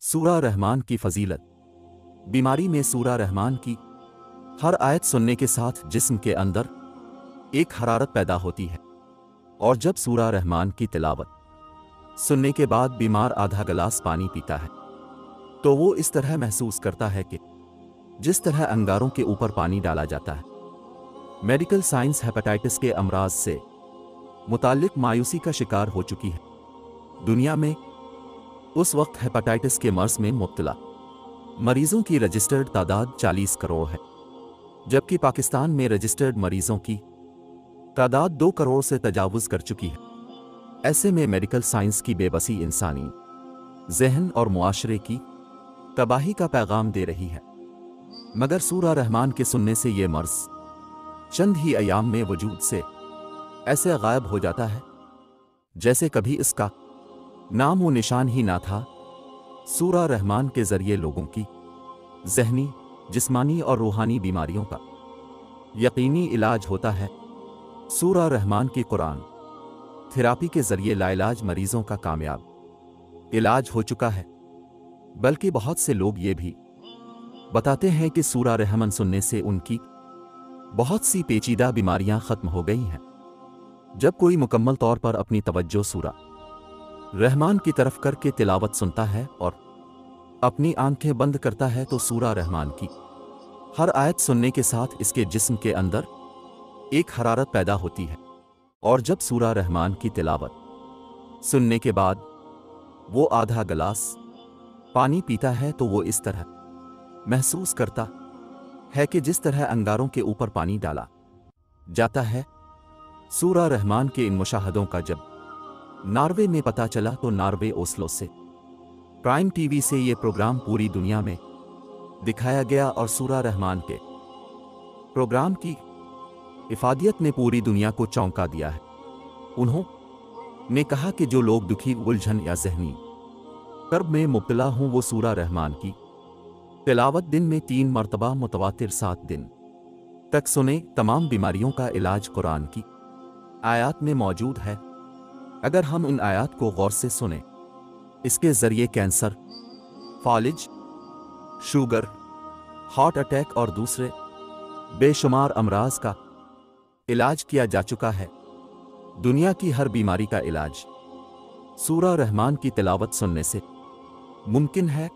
सूरा रहमान की फजीलत। बीमारी में सूरा रहमान की हर आयत सुनने के साथ जिस्म के अंदर एक हरारत पैदा होती है, और जब सूरा रहमान की तिलावत सुनने के बाद बीमार आधा गिलास पानी पीता है तो वो इस तरह महसूस करता है कि जिस तरह अंगारों के ऊपर पानी डाला जाता है। मेडिकल साइंस हेपेटाइटिस के अमराज से मुताल्लिक मायूसी का शिकार हो चुकी है। दुनिया में उस वक्त हेपेटाइटिस के मर्ज में मुब्तला मरीजों की रजिस्टर्ड तादाद 40 करोड़ है, जबकि पाकिस्तान में रजिस्टर्ड मरीजों की तादाद 2 करोड़ से तजावुज़ कर चुकी है। ऐसे में मेडिकल साइंस की बेबसी इंसानी ज़हन और मुआशरे की तबाही का पैगाम दे रही है। मगर सूरा रहमान के सुनने से ये मर्ज चंद ही अयाम में वजूद से ऐसे गायब हो जाता है जैसे कभी इसका नाम व निशान ही ना था। सूरा रहमान के जरिए लोगों की ज़हनी, जिस्मानी और रूहानी बीमारियों का यकीनी इलाज होता है। सूरा रहमान की कुरान थेरापी के जरिए लाइलाज मरीजों का कामयाब इलाज हो चुका है। बल्कि बहुत से लोग ये भी बताते हैं कि सूरा रहमान सुनने से उनकी बहुत सी पेचीदा बीमारियां खत्म हो गई हैं। जब कोई मुकम्मल तौर पर अपनी तवज्जो सूरा रहमान की तरफ करके तिलावत सुनता है और अपनी आंखें बंद करता है तो सूरा रहमान की हर आयत सुनने के साथ इसके जिस्म के अंदर एक हरारत पैदा होती है, और जब सूरा रहमान की तिलावत सुनने के बाद वो आधा गिलास पानी पीता है तो वो इस तरह महसूस करता है कि जिस तरह अंगारों के ऊपर पानी डाला जाता है। सूरा रहमान के इन मुशाहदों का जब नॉर्वे में पता चला तो नॉर्वे ओस्लो से प्राइम टीवी से ये प्रोग्राम पूरी दुनिया में दिखाया गया, और सूरा रहमान के प्रोग्राम की इफादियत ने पूरी दुनिया को चौंका दिया है। उन्होंने कहा कि जो लोग दुखी, उलझन या ज़हनी कर्ब में मुब्तला हों वो सूरा रहमान की तिलावत दिन में 3 मरतबा मुतवातिर 7 दिन तक सुने। तमाम बीमारियों का इलाज कुरान की आयात में मौजूद है। अगर हम उन आयात को गौर से सुने, इसके जरिए कैंसर, फालिज, शुगर, हार्ट अटैक और दूसरे बेशुमार अमराज का इलाज किया जा चुका है। दुनिया की हर बीमारी का इलाज सूरा रहमान की तिलावत सुनने से मुमकिन है।